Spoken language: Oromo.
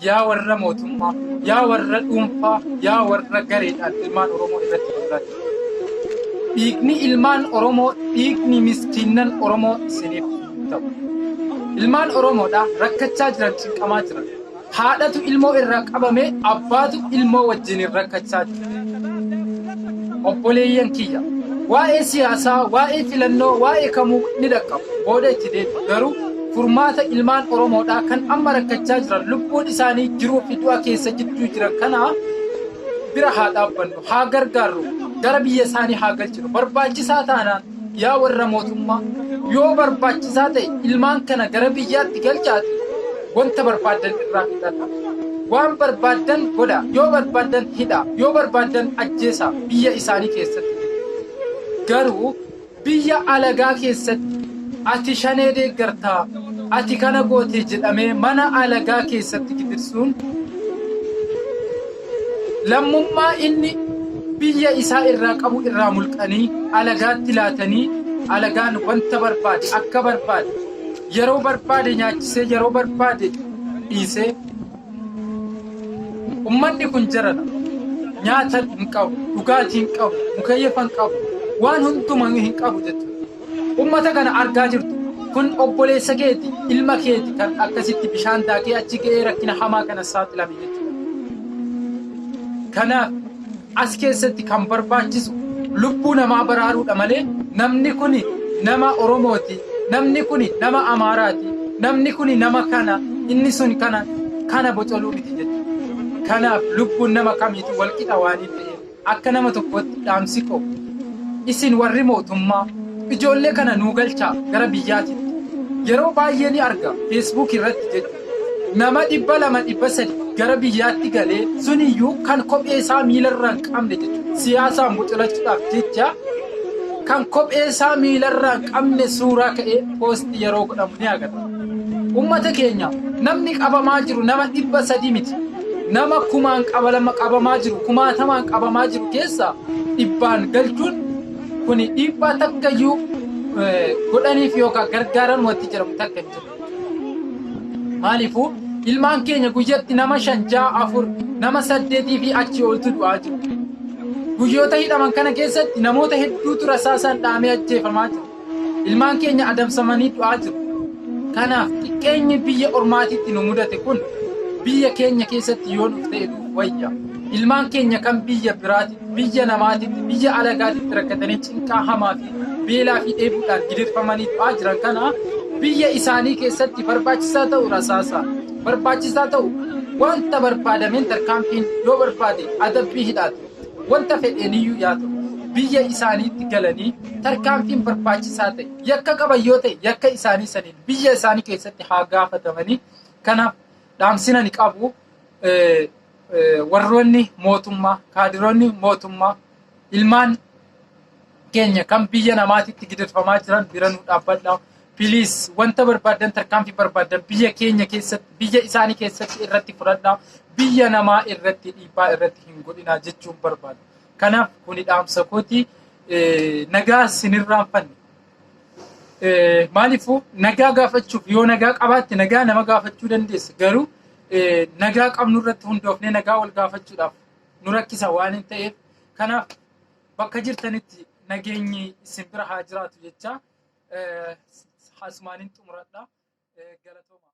yaa warra mootummaa, yaa warra dhuunfaa, yaa warra gareedhaan ilmaan Oromoo irratti mul'atu. Dhiigni ilmaan Oromoo, dhiigni miskiinnan Oromoo isiniif ta'u. Ilmaan Oromoodha rakkachaa jiran, cinqamaa jiran. Haadhatu ilmoo irraa qabame, abbaatu ilmoo wajjin rakkachaa jira. Obboleeyyan kiyya, waa'ee siyaasaa, waa'ee filannoo, waa'ee kamuu ni dhaqqabu. Booda itti deebi'u. Garuu furmaata ilmaan Oromoodhaa kan amma rakkachaa jiran, lubbuun isaanii jiruu fi du'a keessa jidduu jiran kana bira haa dhaabbannu, haa gargaarru, gara biyya isaanii haa galchinu. Barbaachisaa taanaan yaa warra mootummaa, yoo barbaachisaa ta'e ilmaan kana gara biyyaatti galchaati wanta barbaadan irraa fixadha. Waan barbaadan godha, yoo barbaadan hidha, yoo barbaadan ajjeesa biyya isaanii keessatti. Garuu biyya alagaa keessatti ati shanee deeggartaa, ati kana goote jedhamee mana alagaa keessatti gidirsuun lammummaa inni biyya isaa irraa qabu irraa mulqanii alagaatti laatanii alagaan wanta barbaade akka barbaade yeroo barbaade nyaachisee yeroo barbaade dhiisee ummanni kun jarana nyaata hin qabu, dhugaatii hin qabu, mukayyafa hin qabu, waan hundumaa hin qabu jechuudha. Ummata kana argaa jirtu kun obboleessa keeti, ilma keeti kan akkasitti bishaan daakee achi ga'ee rakkina hamaa kana saaxilame jechuudha. Kanaaf as keessatti kan barbaachisu lubbuu namaa baraaruudha malee namni kuni nama Oromooti, namni kuni nama Amaaraati, namni kuni nama kana, inni sun kana bocoluu miti jechuudha. Kanaaf lubbuun nama kamiitu walqixa waan hin ta'eef akka nama tokkotti dhaamsi qabu. Isin warri mootummaa ijoollee kana nuu galchaa gara biyyaatti. Yeroo baay'ee ni arga Facebook irratti jechuudha. Nama 200-300 gara biyyaatti galee suniyyuu kan kophee isaa miilarraa hin qabne jechuudha. Siyaasaan bocolachuudhaaf jecha kan kophee isaa miilarraa hin qabne suuraa ka'ee poostii yeroo godhamu ni agarra. Uummata keenya namni qabamaa jiru nama 300 miti. Nama 1000 qabamaa jiru, 1000 qabamaa jiru keessaa 100 galchuun kuni dhiibbaa takkayyuu godhaniif yookaan gargaaran wanti jedhamu takka hin jiru. Maaliifuu ilmaan keenya guyyatti nama 5, 4, nama 8 fi achii oltu du'aa jiru. Guyyoota hidhaman kana keessatti namoota hedduutu rasaasaan dhaamee ajjeefamaa jiru. Ilmaan keenya adamsamanii du'aa jiru. Kanaaf xiqqeenyi biyya ormaatitti nu mudate kun biyya keenya keessatti yoo nuuf ta'e wayya. Ilmaan keenya kan biyya biraatitti, biyya namaatitti, biyya alagaatitti rakkatanii cinqaa hamaa fi beelaa fi dheebuudhaan gidirfamanii du'aa jiran kana biyya isaanii keessatti barbaachisaa ta'u rasaasa, barbaachisaa ta'u wanta barbaadameen tarkaanfiin yoo barbaade adabbii hidhaatu, wanta fedheeniyyuu yaa ta'u biyya isaaniitti galanii tarkaanfiin barbaachisaa ta'e yakka qaban yoo ta'e yakka isaanii saniin biyya isaanii keessatti haa gaafatamanii. Kanaaf dhaamsina ni qabu. Warroonni mootummaa, kaadiroonni mootummaa ilmaan keenya kan biyya namaatitti gidirfamaa jiran bira nu dhaabbadhaa. Piliis wanta barbaadan tarkaanfii barbaadan biyya keenya keessatti, biyya isaanii keessatti irratti fudhadhaa. Biyya namaa irratti dhiibbaa irratti hin godhinaa jechuun barbaada. Kanaaf kuni dhaamsa kooti. Nagaa sinirraanfanne. Maaliifuu nagaa gaafachuuf yoo nagaa qabaatte nagaa nama gaafachuu dandeessa. Garuu nagaa qabnu irratti hundoofnee nagaa wal gaafachuudhaaf nu rakkisa waan hin ta'eef kanaaf bakka jirtanitti nageenyi isin bira haa jiraatu jecha asumaaniin xumuradha. Galatooma.